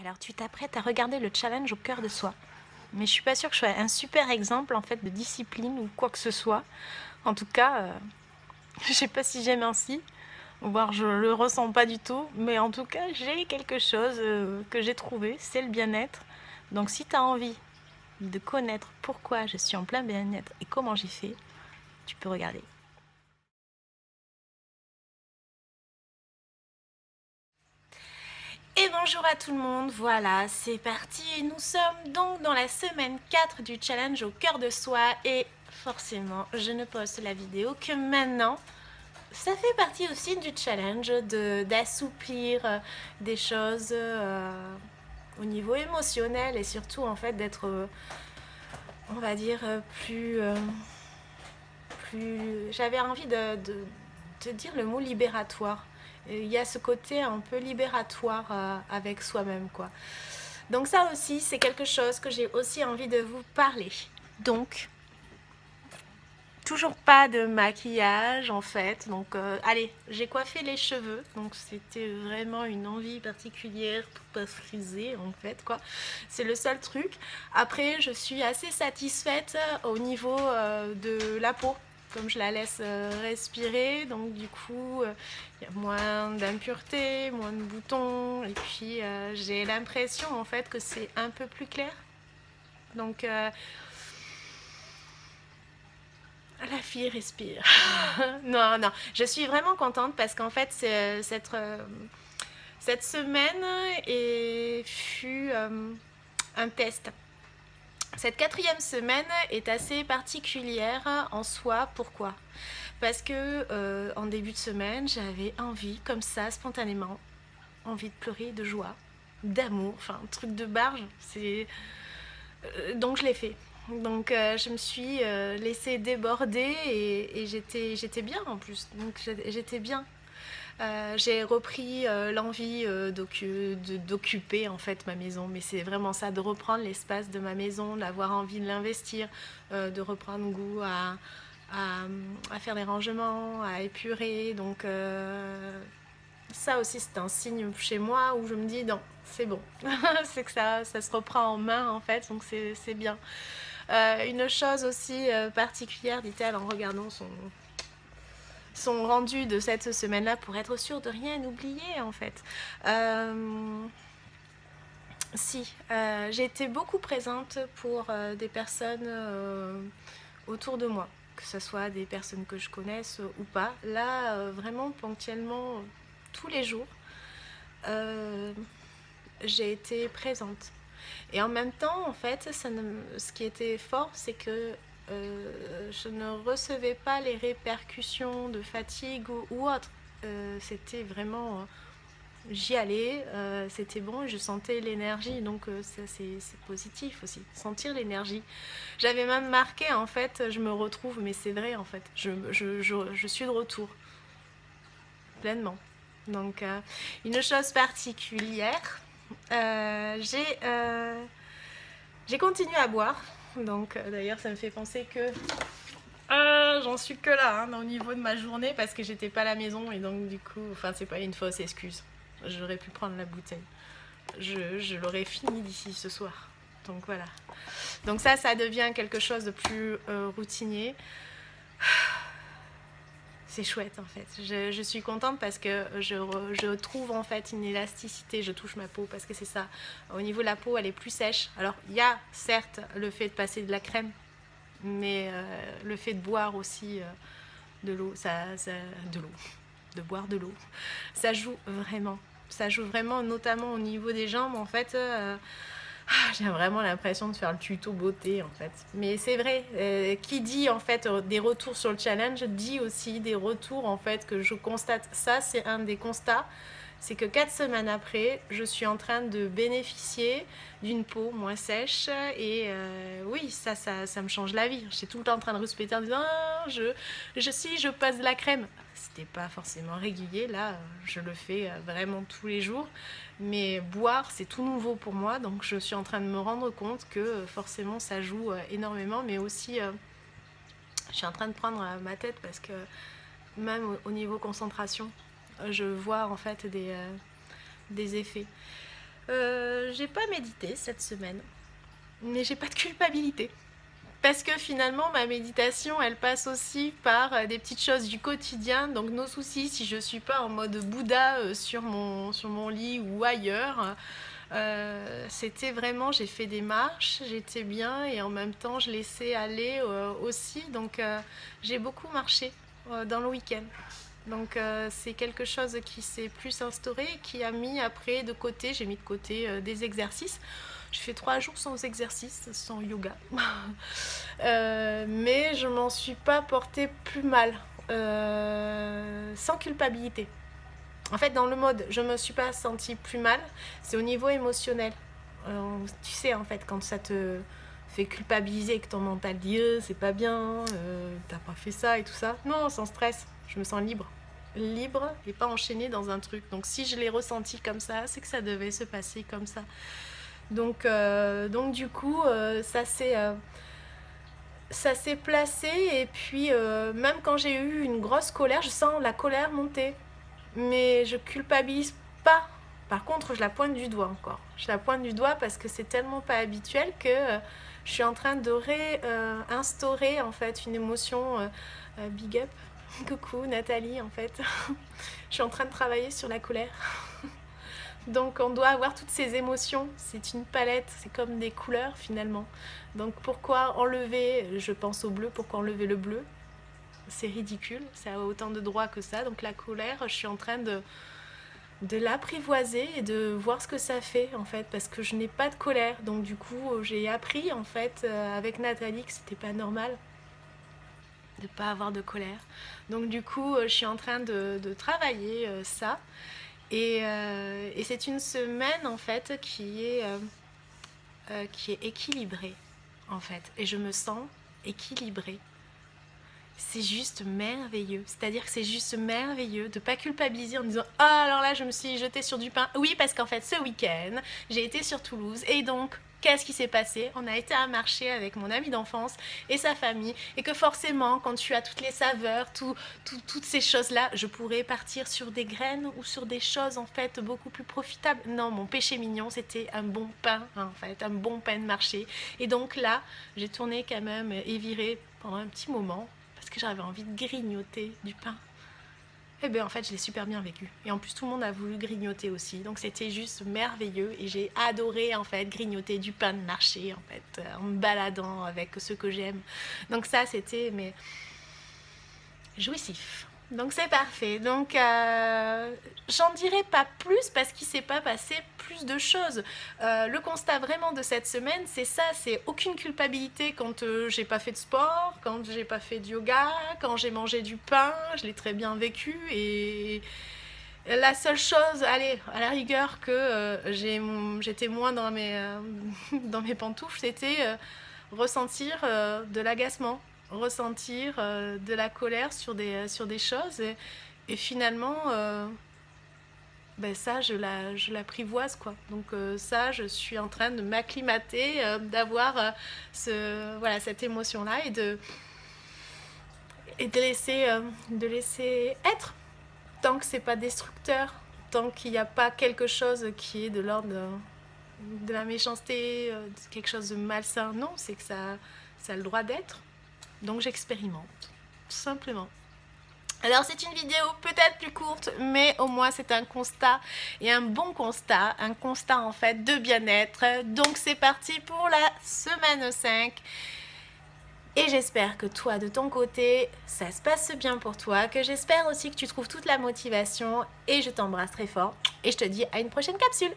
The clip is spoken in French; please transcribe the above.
Alors tu t'apprêtes à regarder le challenge au cœur de soi. Mais je suis pas sûre que je sois un super exemple en fait de discipline ou quoi que ce soit. En tout cas, je sais pas si j'aime ainsi, voire je le ressens pas du tout. Mais en tout cas, j'ai quelque chose que j'ai trouvé, c'est le bien-être. Donc si tu as envie de connaître pourquoi je suis en plein bien-être et comment j'ai fait, tu peux regarder. Et bonjour à tout le monde, voilà, c'est parti. Nous sommes donc dans la semaine 4 du challenge au cœur de soi et forcément, je ne poste la vidéo que maintenant. Ça fait partie aussi du challenge d'assouplir des choses au niveau émotionnel et surtout en fait d'être, on va dire, plus... J'avais envie de dire le mot libératoire. Il y a ce côté un peu libératoire avec soi-même, quoi. Donc ça aussi, c'est quelque chose que j'ai aussi envie de vous parler. Donc, toujours pas de maquillage en fait. Donc, allez, j'ai coiffé les cheveux. Donc, c'était vraiment une envie particulière pour pas friser en fait, quoi. C'est le seul truc. Après, je suis assez satisfaite au niveau de la peau. Comme je la laisse respirer, donc du coup il y a moins d'impuretés, moins de boutons, et puis j'ai l'impression en fait que c'est un peu plus clair. Donc la fille respire. Non, non, je suis vraiment contente parce qu'en fait cette semaine fut un test. Cette 4e semaine est assez particulière en soi. Pourquoi ? Parce que en début de semaine, j'avais envie, comme ça, spontanément, envie de pleurer, de joie, d'amour, enfin, un truc de barge. Donc je l'ai fait. Donc je me suis laissée déborder et j'étais bien en plus. Donc j'étais bien. J'ai repris l'envie d'occuper en fait ma maison, mais c'est vraiment ça, de reprendre l'espace de ma maison, d'avoir envie de l'investir, de reprendre goût à faire des rangements, à épurer. Donc ça aussi c'est un signe chez moi où je me dis non, c'est bon, c'est que ça se reprend en main en fait, donc c'est bien. Une chose aussi particulière, dit-elle en regardant son rendu de cette semaine-là pour être sûre de rien oublier en fait. J'ai été beaucoup présente pour des personnes autour de moi, que ce soit des personnes que je connaisse ou pas. Là, vraiment ponctuellement, tous les jours, j'ai été présente. Et en même temps, en fait, ce qui était fort, c'est que je ne recevais pas les répercussions de fatigue ou autre. C'était vraiment... j'y allais, c'était bon, je sentais l'énergie, donc ça c'est positif aussi, sentir l'énergie. J'avais même marqué, en fait, je me retrouve, mais c'est vrai, en fait, je suis de retour, pleinement. Donc, une chose particulière, j'ai continué à boire. Donc d'ailleurs ça me fait penser que j'en suis que là au niveau de ma journée parce que j'étais pas à la maison et donc du coup, enfin c'est pas une fausse excuse. J'aurais pu prendre la bouteille. Je l'aurais fini d'ici ce soir. Donc voilà. Donc ça devient quelque chose de plus routinier. C'est chouette en fait. Je suis contente parce que je trouve en fait une élasticité. Je touche ma peau parce que c'est ça. Au niveau de la peau, elle est plus sèche. Alors il y a certes le fait de passer de la crème, mais le fait de boire aussi de l'eau, de boire de l'eau, ça joue vraiment. Ça joue vraiment, notamment au niveau des jambes en fait. J'ai vraiment l'impression de faire le tuto beauté en fait. Mais c'est vrai, qui dit en fait des retours sur le challenge, dit aussi des retours en fait que je constate. Ça c'est un des constats, c'est que 4 semaines après, je suis en train de bénéficier d'une peau moins sèche et oui, ça me change la vie. J'étais tout le temps en train de rouspéter en disant je passe de la crème. C'était pas forcément régulier, là je le fais vraiment tous les jours. Mais boire, c'est tout nouveau pour moi, donc je suis en train de me rendre compte que forcément ça joue énormément, mais aussi je suis en train de prendre ma tête parce que même au niveau concentration, je vois en fait des effets. j'ai pas médité cette semaine, mais j'ai pas de culpabilité. Parce que finalement, ma méditation, elle passe aussi par des petites choses du quotidien. Donc nos soucis, si je ne suis pas en mode Bouddha sur mon lit ou ailleurs, c'était vraiment, j'ai fait des marches, j'étais bien et en même temps, je laissais aller aussi. Donc j'ai beaucoup marché dans le week-end. Donc c'est quelque chose qui s'est plus instauré, qui a mis après de côté, j'ai mis de côté des exercices. Je fais 3 jours sans exercice, sans yoga. Mais je m'en suis pas portée plus mal, sans culpabilité. En fait, dans le mode je me suis pas sentie plus mal, c'est au niveau émotionnel. Tu sais, en fait, quand ça te fait culpabiliser, que ton mental dit c'est pas bien, t'as pas fait ça et tout ça. Non, sans stress, je me sens libre. Libre et pas enchaînée dans un truc. Donc si je l'ai ressenti comme ça, c'est que ça devait se passer comme ça. Donc du coup, ça s'est placé et puis même quand j'ai eu une grosse colère, je sens la colère monter. Mais je culpabilise pas. Par contre, je la pointe du doigt encore. Je la pointe du doigt parce que c'est tellement pas habituel que je suis en train de réinstaurer en fait une émotion big up. Coucou Nathalie en fait. Je suis en train de travailler sur la colère. Donc on doit avoir toutes ces émotions, c'est une palette, c'est comme des couleurs finalement. Donc pourquoi enlever, je pense au bleu, pourquoi enlever le bleu? C'est ridicule, ça a autant de droits que ça. Donc la colère, je suis en train de l'apprivoiser et de voir ce que ça fait en fait, parce que je n'ai pas de colère. Donc du coup j'ai appris en fait avec Nathalie que c'était pas normal de ne pas avoir de colère. Donc du coup je suis en train de travailler ça. Et c'est une semaine en fait qui est équilibrée en fait. Et je me sens équilibrée. C'est juste merveilleux. C'est-à-dire que c'est juste merveilleux de ne pas culpabiliser en disant « Ah, alors là, je me suis jetée sur du pain. » Oui, parce qu'en fait, ce week-end, j'ai été sur Toulouse et donc... Qu'est-ce qui s'est passé? On a été à un marché avec mon ami d'enfance et sa famille, et que forcément, quand tu as toutes les saveurs, toutes ces choses-là, je pourrais partir sur des graines ou sur des choses en fait beaucoup plus profitables. Non, mon péché mignon, c'était un bon pain, en fait, un bon pain de marché. Et donc là, j'ai tourné quand même et viré pendant un petit moment parce que j'avais envie de grignoter du pain. Et bien en fait je l'ai super bien vécu. Et en plus tout le monde a voulu grignoter aussi. Donc c'était juste merveilleux. Et j'ai adoré en fait grignoter du pain de marché en fait. En me baladant avec ceux que j'aime. Donc ça c'était mais jouissif. Donc c'est parfait. Donc j'en dirai pas plus parce qu'il s'est pas passé plus de choses. Le constat vraiment de cette semaine, c'est ça, c'est aucune culpabilité quand j'ai pas fait de sport, quand j'ai pas fait de yoga, quand j'ai mangé du pain, je l'ai très bien vécu. Et la seule chose, allez, à la rigueur que j'étais moins dans dans mes pantoufles, c'était ressentir de l'agacement, ressentir de la colère sur des choses et finalement ben ça je l'apprivoise quoi. Donc ça je suis en train de m'acclimater, d'avoir voilà, cette émotion là et de laisser être tant que c'est pas destructeur, tant qu'il n'y a pas quelque chose qui est de l'ordre de la méchanceté, quelque chose de malsain. Non, c'est que ça a le droit d'être. Donc j'expérimente, tout simplement. Alors c'est une vidéo peut-être plus courte, mais au moins c'est un constat et un bon constat, un constat en fait de bien-être. Donc c'est parti pour la semaine 5. Et j'espère que toi, de ton côté, ça se passe bien pour toi, que j'espère aussi que tu trouves toute la motivation et je t'embrasse très fort et je te dis à une prochaine capsule.